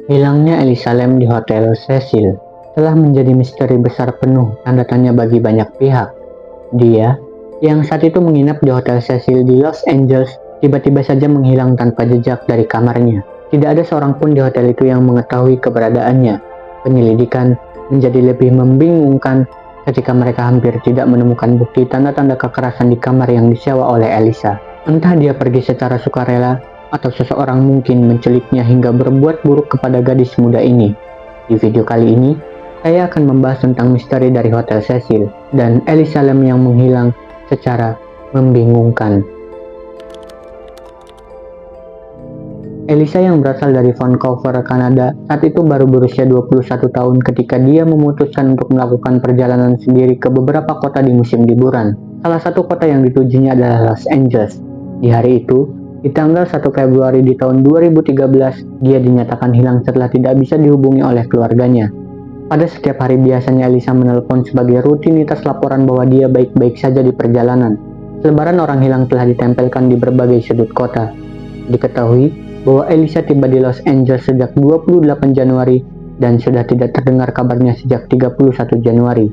Hilangnya Elisa Lam di Hotel Cecil telah menjadi misteri besar penuh tanda tanya bagi banyak pihak. Dia, yang saat itu menginap di Hotel Cecil di Los Angeles, tiba-tiba saja menghilang tanpa jejak dari kamarnya. Tidak ada seorang pun di hotel itu yang mengetahui keberadaannya. Penyelidikan menjadi lebih membingungkan ketika mereka hampir tidak menemukan bukti tanda-tanda kekerasan di kamar yang disewa oleh Elisa. Entah dia pergi secara sukarela atau seseorang mungkin menculiknya hingga berbuat buruk kepada gadis muda ini. Di video kali ini, saya akan membahas tentang misteri dari Hotel Cecil dan Elisa Lam yang menghilang secara membingungkan. Elisa yang berasal dari Vancouver, Kanada, saat itu baru berusia 21 tahun ketika dia memutuskan untuk melakukan perjalanan sendiri ke beberapa kota di musim liburan. Salah satu kota yang ditujunya adalah Los Angeles. Di hari itu, di tanggal 1 Februari di tahun 2013, dia dinyatakan hilang setelah tidak bisa dihubungi oleh keluarganya. Pada setiap hari biasanya Elisa menelpon sebagai rutinitas laporan bahwa dia baik-baik saja di perjalanan. Selebaran orang hilang telah ditempelkan di berbagai sudut kota. Diketahui bahwa Elisa tiba di Los Angeles sejak 28 Januari dan sudah tidak terdengar kabarnya sejak 31 Januari.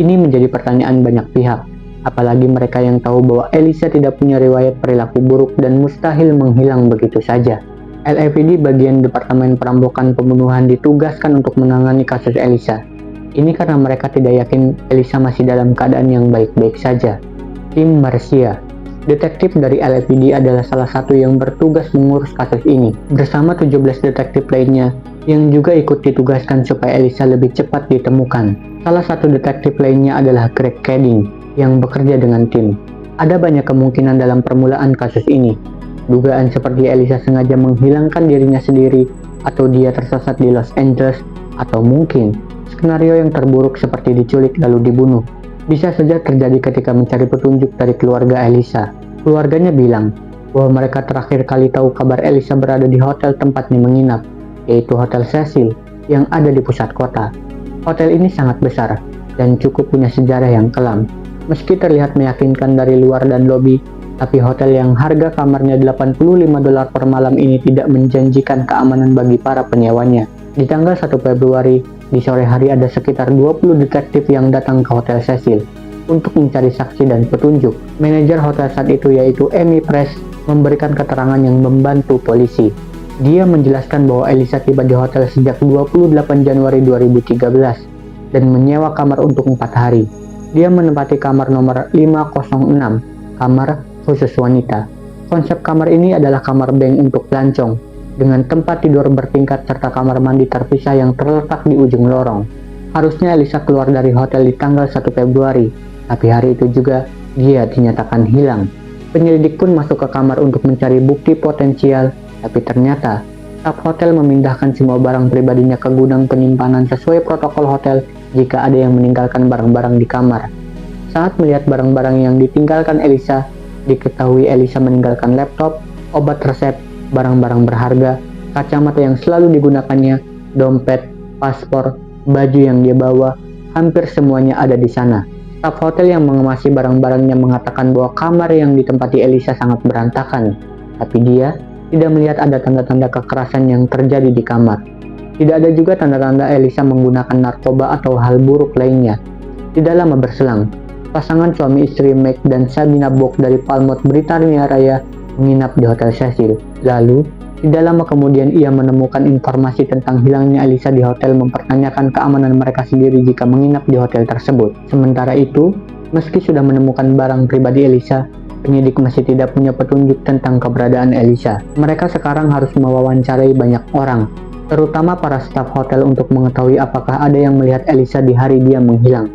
Ini menjadi pertanyaan banyak pihak, apalagi mereka yang tahu bahwa Elisa tidak punya riwayat perilaku buruk dan mustahil menghilang begitu saja. LAPD bagian Departemen Perampokan Pembunuhan ditugaskan untuk menangani kasus Elisa. Ini karena mereka tidak yakin Elisa masih dalam keadaan yang baik-baik saja. Tim Marcia, detektif dari LAPD, adalah salah satu yang bertugas mengurus kasus ini, bersama 17 detektif lainnya yang juga ikut ditugaskan supaya Elisa lebih cepat ditemukan. Salah satu detektif lainnya adalah Greg Kading yang bekerja dengan tim. Ada banyak kemungkinan dalam permulaan kasus ini. Dugaan seperti Elisa sengaja menghilangkan dirinya sendiri, atau dia tersesat di Los Angeles, atau mungkin skenario yang terburuk seperti diculik lalu dibunuh. Bisa saja terjadi ketika mencari petunjuk dari keluarga Elisa. Keluarganya bilang bahwa mereka terakhir kali tahu kabar Elisa berada di hotel tempatnya menginap, yaitu Hotel Cecil yang ada di pusat kota. Hotel ini sangat besar dan cukup punya sejarah yang kelam. Meski terlihat meyakinkan dari luar dan lobi, tapi hotel yang harga kamarnya $85 per malam ini tidak menjanjikan keamanan bagi para penyewanya. Di tanggal 1 Februari, di sore hari ada sekitar 20 detektif yang datang ke Hotel Cecil untuk mencari saksi dan petunjuk. Manajer hotel saat itu, yaitu Amy Press, memberikan keterangan yang membantu polisi. Dia menjelaskan bahwa Elisa tiba di hotel sejak 28 Januari 2013 dan menyewa kamar untuk 4 hari. Dia menempati kamar nomor 506, kamar khusus wanita. Konsep kamar ini adalah kamar bank untuk pelancong, dengan tempat tidur bertingkat serta kamar mandi terpisah yang terletak di ujung lorong. Harusnya Elisa keluar dari hotel di tanggal 1 Februari, tapi hari itu juga dia dinyatakan hilang. Penyelidik pun masuk ke kamar untuk mencari bukti potensial, tapi ternyata staf hotel memindahkan semua barang pribadinya ke gudang penyimpanan sesuai protokol hotel jika ada yang meninggalkan barang-barang di kamar. Saat melihat barang-barang yang ditinggalkan Elisa, diketahui Elisa meninggalkan laptop, obat resep, barang-barang berharga, kacamata yang selalu digunakannya, dompet, paspor, baju yang dia bawa, hampir semuanya ada di sana. Staf hotel yang mengemasi barang-barangnya mengatakan bahwa kamar yang ditempati Elisa sangat berantakan, tapi dia tidak melihat ada tanda-tanda kekerasan yang terjadi di kamar. Tidak ada juga tanda-tanda Elisa menggunakan narkoba atau hal buruk lainnya. Tidak lama berselang, pasangan suami istri Meg dan Sabina Bock dari Palmont, Britania Raya menginap di Hotel Cecil. Lalu, tidak lama kemudian ia menemukan informasi tentang hilangnya Elisa di hotel, mempertanyakan keamanan mereka sendiri jika menginap di hotel tersebut. Sementara itu, meski sudah menemukan barang pribadi Elisa, penyidik masih tidak punya petunjuk tentang keberadaan Elisa. Mereka sekarang harus mewawancarai banyak orang, terutama para staf hotel, untuk mengetahui apakah ada yang melihat Elisa di hari dia menghilang.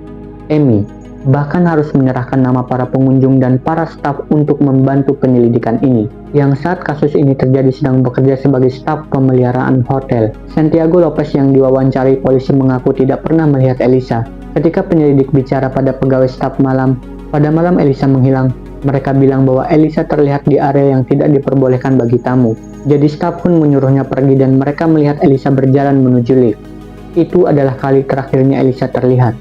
Amy bahkan harus menyerahkan nama para pengunjung dan para staf untuk membantu penyelidikan ini, yang saat kasus ini terjadi sedang bekerja sebagai staf pemeliharaan hotel. Santiago Lopez yang diwawancarai polisi mengaku tidak pernah melihat Elisa. Ketika penyelidik bicara pada pegawai staf malam, pada malam Elisa menghilang, mereka bilang bahwa Elisa terlihat di area yang tidak diperbolehkan bagi tamu. Jadi staf pun menyuruhnya pergi dan mereka melihat Elisa berjalan menuju lift. Itu adalah kali terakhirnya Elisa terlihat.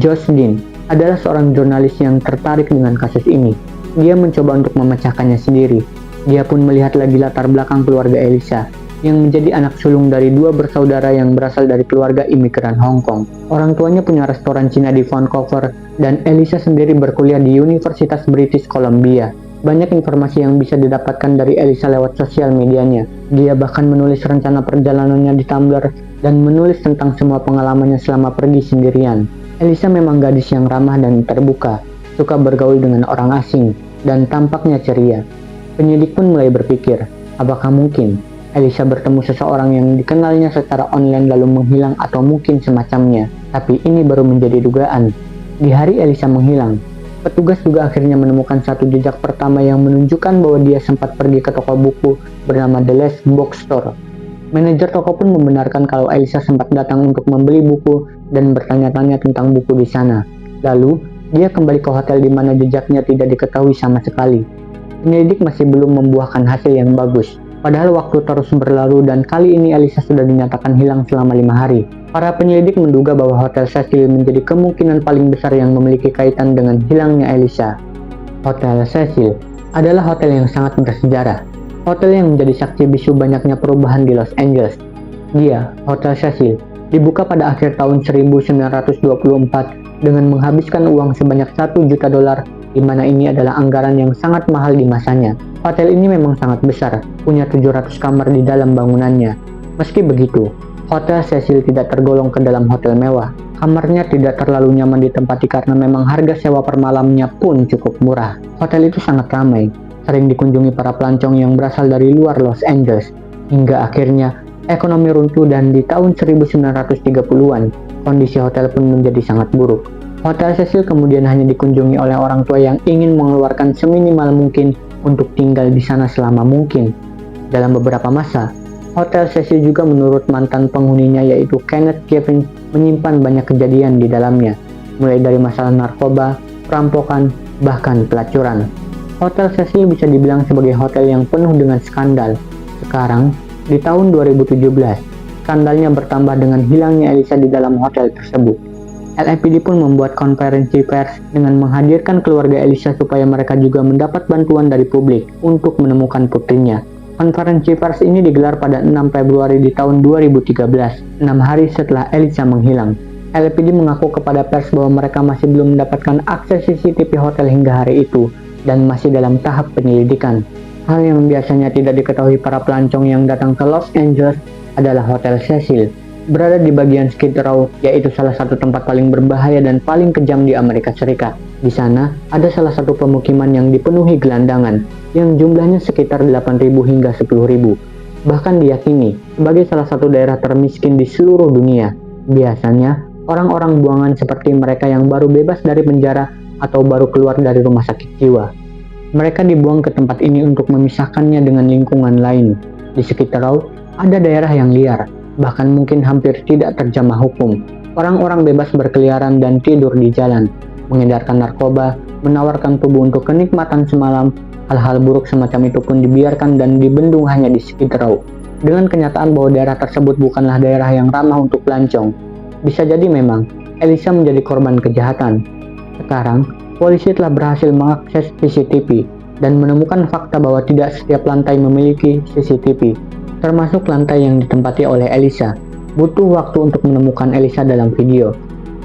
Josh Dean adalah seorang jurnalis yang tertarik dengan kasus ini. Dia mencoba untuk memecahkannya sendiri. Dia pun melihat lagi latar belakang keluarga Elisa. yang menjadi anak sulung dari dua bersaudara yang berasal dari keluarga imigran Hong Kong. Orang tuanya punya restoran Cina di Vancouver, dan Elisa sendiri berkuliah di Universitas British Columbia. Banyak informasi yang bisa didapatkan dari Elisa lewat sosial medianya. Dia bahkan menulis rencana perjalanannya di Tumblr dan menulis tentang semua pengalamannya selama pergi sendirian. Elisa memang gadis yang ramah dan terbuka, suka bergaul dengan orang asing, dan tampaknya ceria. Penyidik pun mulai berpikir, apakah mungkin Elisa bertemu seseorang yang dikenalnya secara online lalu menghilang atau mungkin semacamnya. Tapi ini baru menjadi dugaan. Di hari Elisa menghilang, petugas juga akhirnya menemukan satu jejak pertama yang menunjukkan bahwa dia sempat pergi ke toko buku bernama The Last Bookstore. Manajer toko pun membenarkan kalau Elisa sempat datang untuk membeli buku dan bertanya-tanya tentang buku di sana. Lalu, dia kembali ke hotel di mana jejaknya tidak diketahui sama sekali. Penyelidik masih belum membuahkan hasil yang bagus. Padahal waktu terus berlalu dan kali ini Elisa sudah dinyatakan hilang selama 5 hari. Para penyelidik menduga bahwa Hotel Cecil menjadi kemungkinan paling besar yang memiliki kaitan dengan hilangnya Elisa. Hotel Cecil adalah hotel yang sangat bersejarah. Hotel yang menjadi saksi bisu banyaknya perubahan di Los Angeles. Dia, Hotel Cecil, dibuka pada akhir tahun 1924 dengan menghabiskan uang sebanyak $1 juta, di mana ini adalah anggaran yang sangat mahal di masanya. Hotel ini memang sangat besar, punya 700 kamar di dalam bangunannya. Meski begitu, Hotel Cecil tidak tergolong ke dalam hotel mewah. Kamarnya tidak terlalu nyaman ditempati karena memang harga sewa per malamnya pun cukup murah. Hotel itu sangat ramai, sering dikunjungi para pelancong yang berasal dari luar Los Angeles. Hingga akhirnya, ekonomi runtuh dan di tahun 1930-an, kondisi hotel pun menjadi sangat buruk. Hotel Cecil kemudian hanya dikunjungi oleh orang tua yang ingin mengeluarkan seminimal mungkin untuk tinggal di sana selama mungkin. Dalam beberapa masa, Hotel Cecil juga menurut mantan penghuninya yaitu Kenneth Kevin menyimpan banyak kejadian di dalamnya, mulai dari masalah narkoba, perampokan, bahkan pelacuran. Hotel Cecil bisa dibilang sebagai hotel yang penuh dengan skandal. Sekarang, di tahun 2017, skandalnya bertambah dengan hilangnya Elisa di dalam hotel tersebut. LAPD pun membuat konferensi pers dengan menghadirkan keluarga Elisa supaya mereka juga mendapat bantuan dari publik untuk menemukan putrinya. Konferensi pers ini digelar pada 6 Februari di tahun 2013, 6 hari setelah Elisa menghilang. LAPD mengaku kepada pers bahwa mereka masih belum mendapatkan akses CCTV hotel hingga hari itu dan masih dalam tahap penyelidikan. Hal yang biasanya tidak diketahui para pelancong yang datang ke Los Angeles adalah Hotel Cecil berada di bagian Skid Row, yaitu salah satu tempat paling berbahaya dan paling kejam di Amerika Serikat. Di sana, ada salah satu pemukiman yang dipenuhi gelandangan, yang jumlahnya sekitar 8.000 hingga 10.000. Bahkan diyakini sebagai salah satu daerah termiskin di seluruh dunia. Biasanya, orang-orang buangan seperti mereka yang baru bebas dari penjara atau baru keluar dari rumah sakit jiwa. Mereka dibuang ke tempat ini untuk memisahkannya dengan lingkungan lain. Di Skid Row, ada daerah yang liar, bahkan mungkin hampir tidak terjamah hukum. Orang-orang bebas berkeliaran dan tidur di jalan, mengedarkan narkoba, menawarkan tubuh untuk kenikmatan semalam. Hal-hal buruk semacam itu pun dibiarkan dan dibendung hanya di Skid Row. Dengan kenyataan bahwa daerah tersebut bukanlah daerah yang ramah untuk pelancong. Bisa jadi memang, Elisa menjadi korban kejahatan. Sekarang, polisi telah berhasil mengakses CCTV dan menemukan fakta bahwa tidak setiap lantai memiliki CCTV. Termasuk lantai yang ditempati oleh Elisa. Butuh waktu untuk menemukan Elisa dalam video.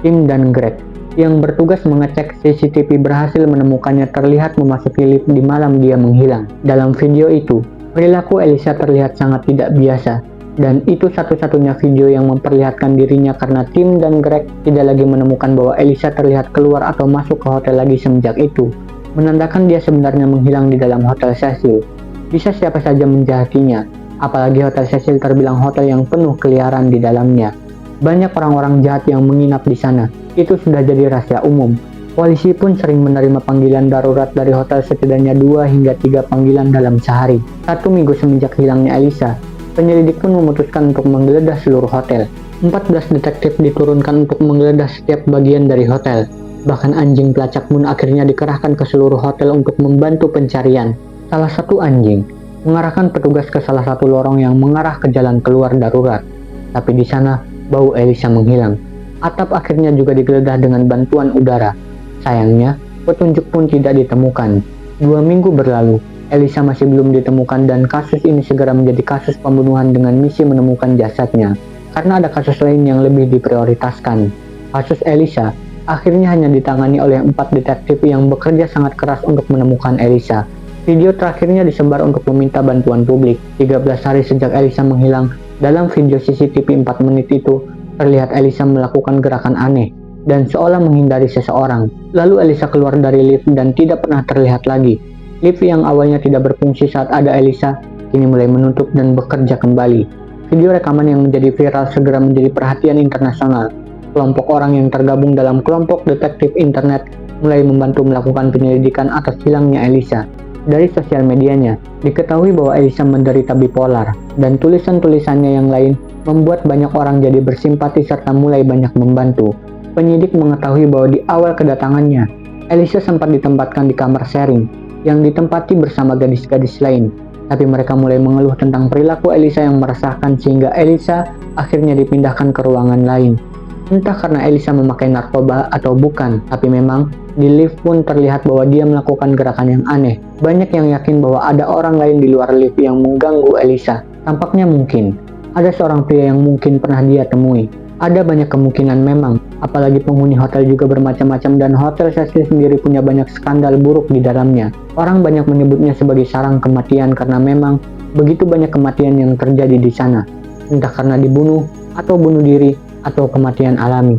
Tim dan Greg yang bertugas mengecek CCTV berhasil menemukannya terlihat memasuki lift di malam dia menghilang. Dalam video itu, perilaku Elisa terlihat sangat tidak biasa, dan itu satu-satunya video yang memperlihatkan dirinya karena Tim dan Greg tidak lagi menemukan bahwa Elisa terlihat keluar atau masuk ke hotel lagi semenjak itu, menandakan dia sebenarnya menghilang di dalam Hotel Cecil. Bisa siapa saja menjahatinya, apalagi Hotel Cecil terbilang hotel yang penuh keliaran di dalamnya. Banyak orang-orang jahat yang menginap di sana. Itu sudah jadi rahasia umum. Polisi pun sering menerima panggilan darurat dari hotel setidaknya 2 hingga 3 panggilan dalam sehari. 1 minggu semenjak hilangnya Elisa, penyelidik pun memutuskan untuk menggeledah seluruh hotel. 14 detektif diturunkan untuk menggeledah setiap bagian dari hotel. Bahkan anjing pelacak pun akhirnya dikerahkan ke seluruh hotel untuk membantu pencarian. Salah satu anjing mengarahkan petugas ke salah satu lorong yang mengarah ke jalan keluar darurat. Tapi di sana, bau Elisa menghilang. Atap akhirnya juga digeledah dengan bantuan udara. Sayangnya, petunjuk pun tidak ditemukan. 2 minggu berlalu, Elisa masih belum ditemukan dan kasus ini segera menjadi kasus pembunuhan dengan misi menemukan jasadnya, karena ada kasus lain yang lebih diprioritaskan. Kasus Elisa akhirnya hanya ditangani oleh 4 detektif yang bekerja sangat keras untuk menemukan Elisa. Video terakhirnya disebar untuk meminta bantuan publik. 13 hari sejak Elisa menghilang, dalam video CCTV 4 menit itu, terlihat Elisa melakukan gerakan aneh dan seolah menghindari seseorang. Lalu Elisa keluar dari lift dan tidak pernah terlihat lagi. Lift yang awalnya tidak berfungsi saat ada Elisa, kini mulai menutup dan bekerja kembali. Video rekaman yang menjadi viral segera menjadi perhatian internasional. Kelompok orang yang tergabung dalam kelompok detektif internet mulai membantu melakukan penyelidikan atas hilangnya Elisa. Dari sosial medianya, diketahui bahwa Elisa menderita bipolar, dan tulisan-tulisannya yang lain membuat banyak orang jadi bersimpati serta mulai banyak membantu. Penyidik mengetahui bahwa di awal kedatangannya, Elisa sempat ditempatkan di kamar sharing yang ditempati bersama gadis-gadis lain, tapi mereka mulai mengeluh tentang perilaku Elisa yang meresahkan sehingga Elisa akhirnya dipindahkan ke ruangan lain. Entah karena Elisa memakai narkoba atau bukan, tapi memang di lift pun terlihat bahwa dia melakukan gerakan yang aneh. Banyak yang yakin bahwa ada orang lain di luar lift yang mengganggu Elisa. Tampaknya mungkin ada seorang pria yang mungkin pernah dia temui. Ada banyak kemungkinan memang, apalagi penghuni hotel juga bermacam-macam dan hotel Cecil sendiri punya banyak skandal buruk di dalamnya. Orang banyak menyebutnya sebagai sarang kematian karena memang begitu banyak kematian yang terjadi di sana. Entah karena dibunuh, atau bunuh diri, atau kematian alami.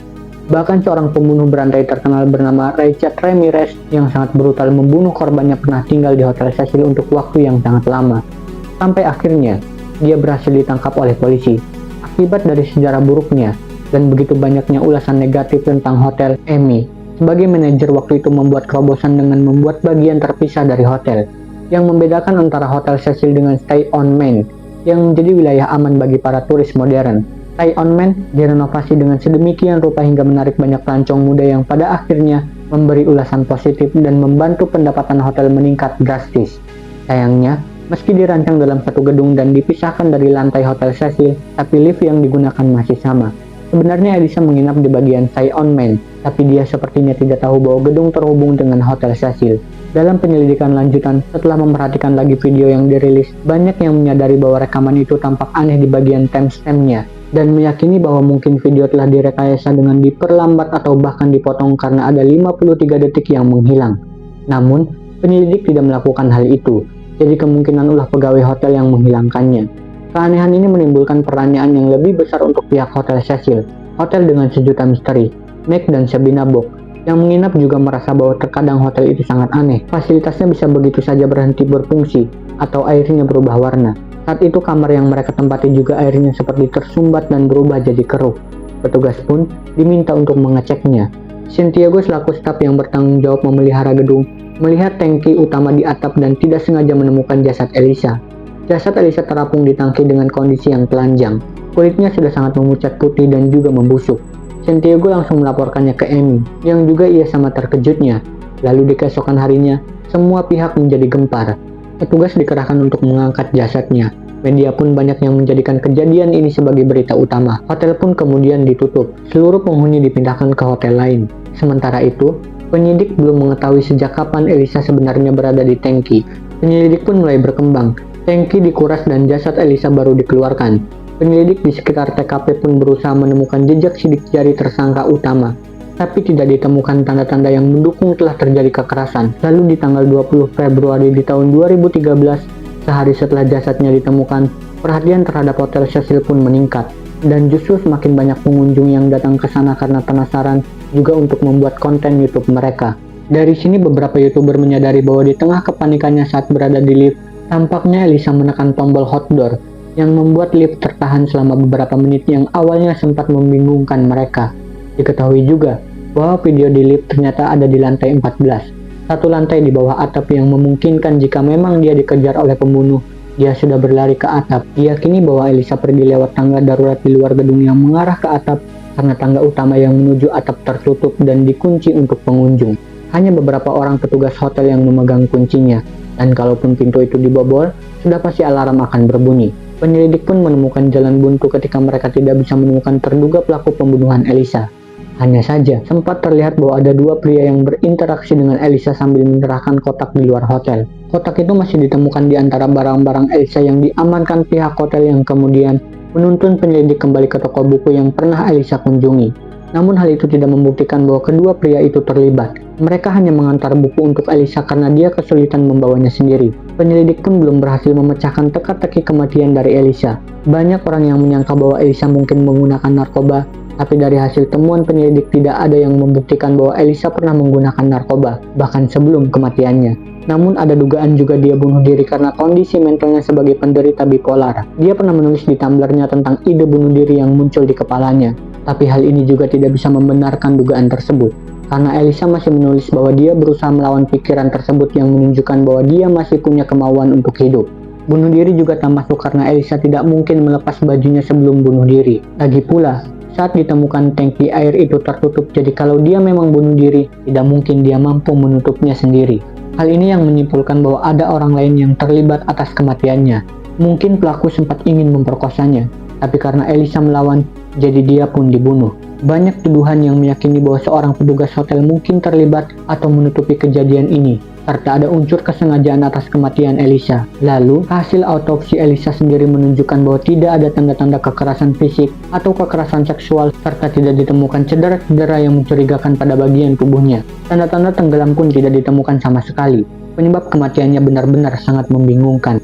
Bahkan seorang pembunuh berantai terkenal bernama Richard Ramirez yang sangat brutal membunuh korbannya pernah tinggal di hotel Cecil untuk waktu yang sangat lama. Sampai akhirnya, dia berhasil ditangkap oleh polisi. Akibat dari sejarah buruknya, dan begitu banyaknya ulasan negatif tentang hotel, Amy sebagai manajer waktu itu membuat kerobosan dengan membuat bagian terpisah dari hotel yang membedakan antara hotel Cecil dengan Stay on Main yang menjadi wilayah aman bagi para turis modern. Stay on Main direnovasi dengan sedemikian rupa hingga menarik banyak pelancong muda yang pada akhirnya memberi ulasan positif dan membantu pendapatan hotel meningkat drastis. Sayangnya, meski dirancang dalam satu gedung dan dipisahkan dari lantai hotel Cecil, tapi lift yang digunakan masih sama. Sebenarnya Elisa menginap di bagian Stay on Main, tapi dia sepertinya tidak tahu bahwa gedung terhubung dengan hotel Cecil. Dalam penyelidikan lanjutan, setelah memperhatikan lagi video yang dirilis, banyak yang menyadari bahwa rekaman itu tampak aneh di bagian timestamp-nya, dan meyakini bahwa mungkin video telah direkayasa dengan diperlambat atau bahkan dipotong karena ada 53 detik yang menghilang. Namun, penyelidik tidak melakukan hal itu, jadi kemungkinan ulah pegawai hotel yang menghilangkannya. Keanehan ini menimbulkan pertanyaan yang lebih besar untuk pihak hotel Cecil, hotel dengan sejuta misteri. Meg dan Sabina Bock yang menginap juga merasa bahwa terkadang hotel itu sangat aneh. Fasilitasnya bisa begitu saja berhenti berfungsi, atau airnya berubah warna. Saat itu kamar yang mereka tempati juga airnya seperti tersumbat dan berubah jadi keruh. Petugas pun diminta untuk mengeceknya. Santiago selaku staf yang bertanggung jawab memelihara gedung, melihat tangki utama di atap dan tidak sengaja menemukan jasad Elisa. Jasad Elisa terapung di tangki dengan kondisi yang telanjang. Kulitnya sudah sangat memucat putih dan juga membusuk. Santiago langsung melaporkannya ke Amy, yang juga ia sama terkejutnya. Lalu di keesokan harinya, semua pihak menjadi gempar. Petugas dikerahkan untuk mengangkat jasadnya. Media pun banyak yang menjadikan kejadian ini sebagai berita utama. Hotel pun kemudian ditutup. Seluruh penghuni dipindahkan ke hotel lain. Sementara itu, penyidik belum mengetahui sejak kapan Elisa sebenarnya berada di tangki. Penyelidik pun mulai berkembang. Tangki dikuras dan jasad Elisa baru dikeluarkan. Penyelidik di sekitar TKP pun berusaha menemukan jejak sidik jari tersangka utama, tapi tidak ditemukan tanda-tanda yang mendukung telah terjadi kekerasan. Lalu di tanggal 20 Februari di tahun 2013, sehari setelah jasadnya ditemukan, perhatian terhadap hotel Cecil pun meningkat, dan justru semakin banyak pengunjung yang datang ke sana karena penasaran juga untuk membuat konten YouTube mereka. Dari sini beberapa YouTuber menyadari bahwa di tengah kepanikannya saat berada di lift, tampaknya Elisa menekan tombol hot door yang membuat lift tertahan selama beberapa menit yang awalnya sempat membingungkan mereka. Diketahui juga bahwa video di lift ternyata ada di lantai 14, satu lantai di bawah atap yang memungkinkan jika memang dia dikejar oleh pembunuh, dia sudah berlari ke atap. Diyakini bahwa Elisa pergi lewat tangga darurat di luar gedung yang mengarah ke atap karena tangga utama yang menuju atap tertutup dan dikunci untuk pengunjung. Hanya beberapa orang petugas hotel yang memegang kuncinya. Dan kalaupun pintu itu dibobol, sudah pasti alarm akan berbunyi. Penyelidik pun menemukan jalan buntu ketika mereka tidak bisa menemukan terduga pelaku pembunuhan Elisa. Hanya saja, sempat terlihat bahwa ada dua pria yang berinteraksi dengan Elisa sambil menyerahkan kotak di luar hotel. Kotak itu masih ditemukan di antara barang-barang Elisa yang diamankan pihak hotel, yang kemudian menuntun penyelidik kembali ke toko buku yang pernah Elisa kunjungi. Namun hal itu tidak membuktikan bahwa kedua pria itu terlibat. Mereka hanya mengantar buku untuk Elisa karena dia kesulitan membawanya sendiri. Penyelidik pun belum berhasil memecahkan teka-teki kematian dari Elisa. Banyak orang yang menyangka bahwa Elisa mungkin menggunakan narkoba, tapi dari hasil temuan penyelidik tidak ada yang membuktikan bahwa Elisa pernah menggunakan narkoba, bahkan sebelum kematiannya. Namun ada dugaan juga dia bunuh diri karena kondisi mentalnya sebagai penderita bipolar. Dia pernah menulis di Tumblr-nya tentang ide bunuh diri yang muncul di kepalanya. Tapi hal ini juga tidak bisa membenarkan dugaan tersebut, karena Elisa masih menulis bahwa dia berusaha melawan pikiran tersebut yang menunjukkan bahwa dia masih punya kemauan untuk hidup. Bunuh diri juga tak masuk karena Elisa tidak mungkin melepas bajunya sebelum bunuh diri. Lagi pula, saat ditemukan tangki air itu tertutup, jadi kalau dia memang bunuh diri, tidak mungkin dia mampu menutupnya sendiri. Hal ini yang menyimpulkan bahwa ada orang lain yang terlibat atas kematiannya. Mungkin pelaku sempat ingin memperkosanya, tapi karena Elisa melawan, jadi dia pun dibunuh. Banyak tuduhan yang meyakini bahwa seorang petugas hotel mungkin terlibat atau menutupi kejadian ini, serta ada unsur kesengajaan atas kematian Elisa. Lalu, hasil autopsi Elisa sendiri menunjukkan bahwa tidak ada tanda-tanda kekerasan fisik atau kekerasan seksual, serta tidak ditemukan cedera-cedera yang mencurigakan pada bagian tubuhnya. Tanda-tanda tenggelam pun tidak ditemukan sama sekali. Penyebab kematiannya benar-benar sangat membingungkan.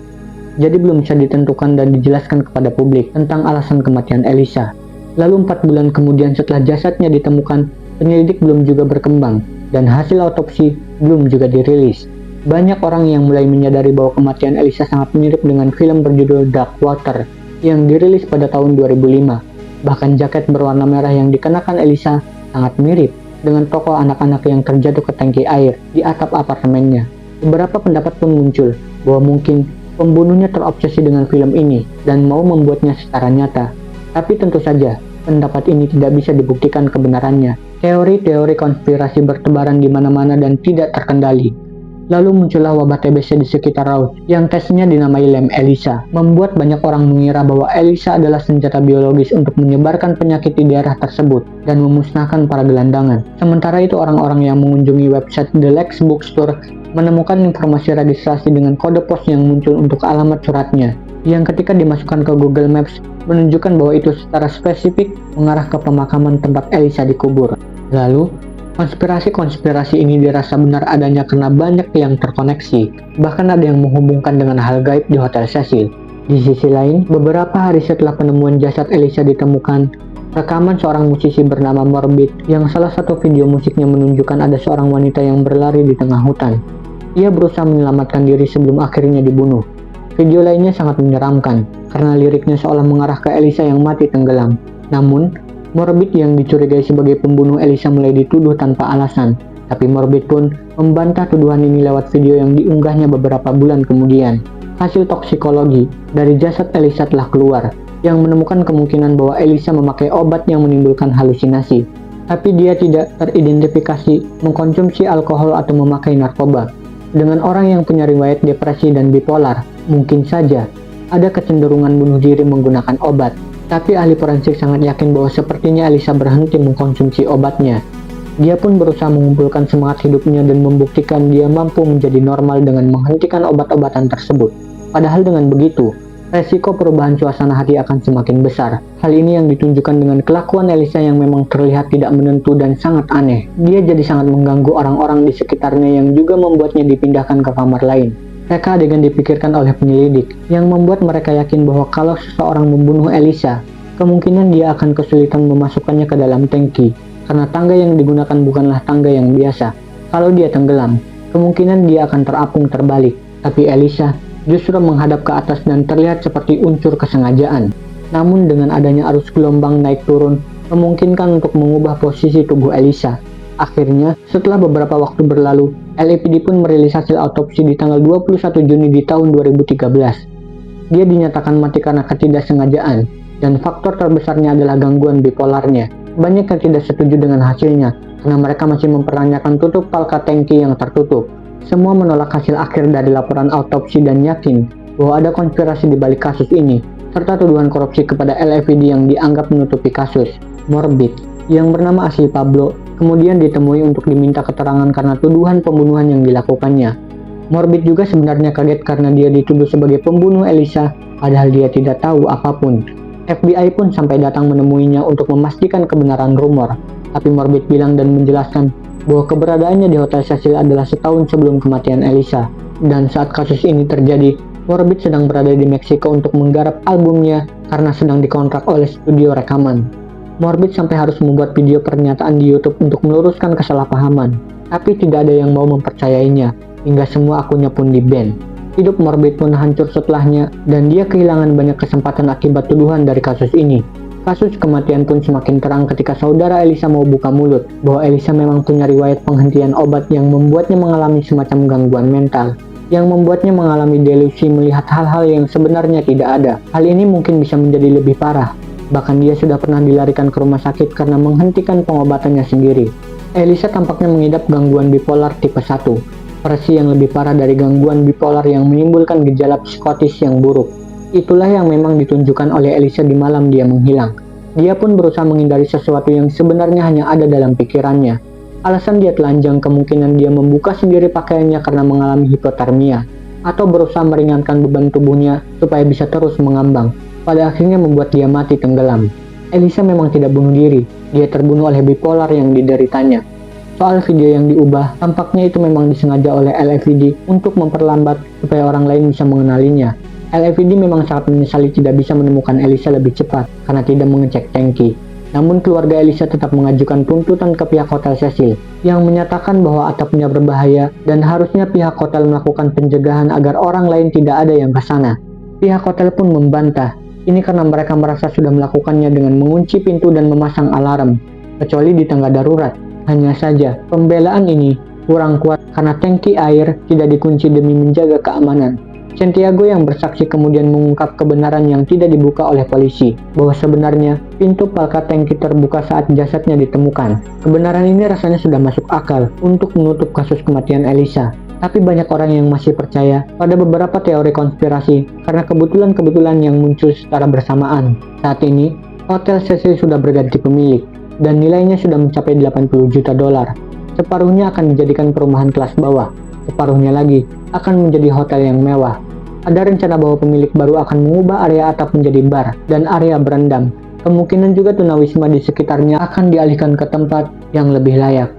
Jadi belum bisa ditentukan dan dijelaskan kepada publik tentang alasan kematian Elisa. Lalu 4 bulan kemudian setelah jasadnya ditemukan, penyelidik belum juga berkembang, dan hasil autopsi belum juga dirilis. Banyak orang yang mulai menyadari bahwa kematian Elisa sangat mirip dengan film berjudul Dark Water yang dirilis pada tahun 2005. Bahkan jaket berwarna merah yang dikenakan Elisa sangat mirip dengan tokoh anak-anak yang terjatuh ke tangki air di atap apartemennya. Beberapa pendapat pun muncul bahwa mungkin pembunuhnya terobsesi dengan film ini dan mau membuatnya secara nyata. Tapi tentu saja, pendapat ini tidak bisa dibuktikan kebenarannya. Teori-teori konspirasi bertebaran di mana-mana dan tidak terkendali. Lalu muncullah wabah TBC di sekitar Rhodes yang tesnya dinamai lem Elisa, membuat banyak orang mengira bahwa Elisa adalah senjata biologis untuk menyebarkan penyakit di daerah tersebut dan memusnahkan para gelandangan. Sementara itu, orang-orang yang mengunjungi website The Lex Bookstore menemukan informasi registrasi dengan kode pos yang muncul untuk alamat suratnya, yang ketika dimasukkan ke Google Maps menunjukkan bahwa itu secara spesifik mengarah ke pemakaman tempat Elisa dikubur. Lalu, konspirasi-konspirasi ini dirasa benar adanya karena banyak yang terkoneksi, bahkan ada yang menghubungkan dengan hal gaib di Hotel Cecil. Di sisi lain, beberapa hari setelah penemuan jasad Elisa ditemukan, rekaman seorang musisi bernama Morbid yang salah satu video musiknya menunjukkan ada seorang wanita yang berlari di tengah hutan. Ia berusaha menyelamatkan diri sebelum akhirnya dibunuh. Video lainnya sangat menyeramkan, karena liriknya seolah mengarah ke Elisa yang mati tenggelam. Namun, Morbid yang dicurigai sebagai pembunuh Elisa mulai dituduh tanpa alasan, tapi Morbid pun membantah tuduhan ini lewat video yang diunggahnya beberapa bulan kemudian. Hasil toksikologi dari jasad Elisa telah keluar, yang menemukan kemungkinan bahwa Elisa memakai obat yang menimbulkan halusinasi, tapi dia tidak teridentifikasi mengkonsumsi alkohol atau memakai narkoba. Dengan orang yang punya riwayat depresi dan bipolar, mungkin saja ada kecenderungan bunuh diri menggunakan obat. Tapi ahli forensik sangat yakin bahwa sepertinya Elisa berhenti mengkonsumsi obatnya. Dia pun berusaha mengumpulkan semangat hidupnya dan membuktikan dia mampu menjadi normal dengan menghentikan obat-obatan tersebut. Padahal dengan begitu, resiko perubahan suasana hati akan semakin besar. Hal ini yang ditunjukkan dengan kelakuan Elisa yang memang terlihat tidak menentu dan sangat aneh. Dia jadi sangat mengganggu orang-orang di sekitarnya yang juga membuatnya dipindahkan ke kamar lain. Reka adegan dipikirkan oleh penyelidik, yang membuat mereka yakin bahwa kalau seseorang membunuh Elisa, kemungkinan dia akan kesulitan memasukkannya ke dalam tangki, karena tangga yang digunakan bukanlah tangga yang biasa. Kalau dia tenggelam, kemungkinan dia akan terapung terbalik, tapi Elisa justru menghadap ke atas dan terlihat seperti unsur kesengajaan. Namun dengan adanya arus gelombang naik turun, memungkinkan untuk mengubah posisi tubuh Elisa. Akhirnya, setelah beberapa waktu berlalu, LAPD pun merilis hasil autopsi di tanggal 21 Juni di tahun 2013. Dia dinyatakan mati karena ketidaksengajaan, dan faktor terbesarnya adalah gangguan bipolarnya. Banyak yang tidak setuju dengan hasilnya, karena mereka masih mempertanyakan tutup palka tangki yang tertutup. Semua menolak hasil akhir dari laporan autopsi dan yakin bahwa ada konspirasi di balik kasus ini, serta tuduhan korupsi kepada LAPD yang dianggap menutupi kasus. Morbid, yang bernama asli Pablo, kemudian ditemui untuk diminta keterangan karena tuduhan pembunuhan yang dilakukannya. Morbid juga sebenarnya kaget karena dia dituduh sebagai pembunuh Elisa, padahal dia tidak tahu apapun. FBI pun sampai datang menemuinya untuk memastikan kebenaran rumor, tapi Morbid bilang dan menjelaskan bahwa keberadaannya di Hotel Cecil adalah setahun sebelum kematian Elisa. Dan saat kasus ini terjadi, Morbid sedang berada di Meksiko untuk menggarap albumnya karena sedang dikontrak oleh studio rekaman. Morbid sampai harus membuat video pernyataan di YouTube untuk meluruskan kesalahpahaman, tapi tidak ada yang mau mempercayainya, hingga semua akunnya pun di-ban. Hidup Morbid pun hancur setelahnya, dan dia kehilangan banyak kesempatan akibat tuduhan dari kasus ini. Kasus kematian pun semakin terang ketika saudara Elisa mau buka mulut bahwa Elisa memang punya riwayat penghentian obat yang membuatnya mengalami semacam gangguan mental, yang membuatnya mengalami delusi melihat hal-hal yang sebenarnya tidak ada. Hal ini mungkin bisa menjadi lebih parah. Bahkan dia sudah pernah dilarikan ke rumah sakit karena menghentikan pengobatannya sendiri. Elisa tampaknya mengidap gangguan bipolar tipe 1, versi yang lebih parah dari gangguan bipolar yang menimbulkan gejala psikotis yang buruk. Itulah yang memang ditunjukkan oleh Elisa di malam dia menghilang. Dia pun berusaha menghindari sesuatu yang sebenarnya hanya ada dalam pikirannya. Alasan dia telanjang kemungkinan dia membuka sendiri pakaiannya karena mengalami hipotermia, atau berusaha meringankan beban tubuhnya supaya bisa terus mengambang. Pada akhirnya membuat dia mati tenggelam. Elisa memang tidak bunuh diri, dia terbunuh oleh bipolar yang dideritanya. Soal video yang diubah, tampaknya itu memang disengaja oleh LAPD untuk memperlambat supaya orang lain bisa mengenalinya. LAPD memang sangat menyesali tidak bisa menemukan Elisa lebih cepat karena tidak mengecek tangki. Namun keluarga Elisa tetap mengajukan tuntutan ke pihak Hotel Cecil yang menyatakan bahwa atapnya berbahaya dan harusnya pihak hotel melakukan pencegahan agar orang lain tidak ada yang ke sana. Pihak hotel pun membantah. Ini karena mereka merasa sudah melakukannya dengan mengunci pintu dan memasang alarm, kecuali di tangga darurat. Hanya saja, pembelaan ini kurang kuat karena tangki air tidak dikunci demi menjaga keamanan. Santiago yang bersaksi kemudian mengungkap kebenaran yang tidak dibuka oleh polisi, bahwa sebenarnya pintu palka tangki terbuka saat jasadnya ditemukan. Kebenaran ini rasanya sudah masuk akal untuk menutup kasus kematian Elisa. Tapi banyak orang yang masih percaya pada beberapa teori konspirasi karena kebetulan-kebetulan yang muncul secara bersamaan. Saat ini, Hotel Cecil sudah berganti pemilik dan nilainya sudah mencapai 80 juta dolar. Separuhnya akan dijadikan perumahan kelas bawah, separuhnya lagi akan menjadi hotel yang mewah. Ada rencana bahwa pemilik baru akan mengubah area atap menjadi bar dan area berendam. Kemungkinan juga tunawisma di sekitarnya akan dialihkan ke tempat yang lebih layak.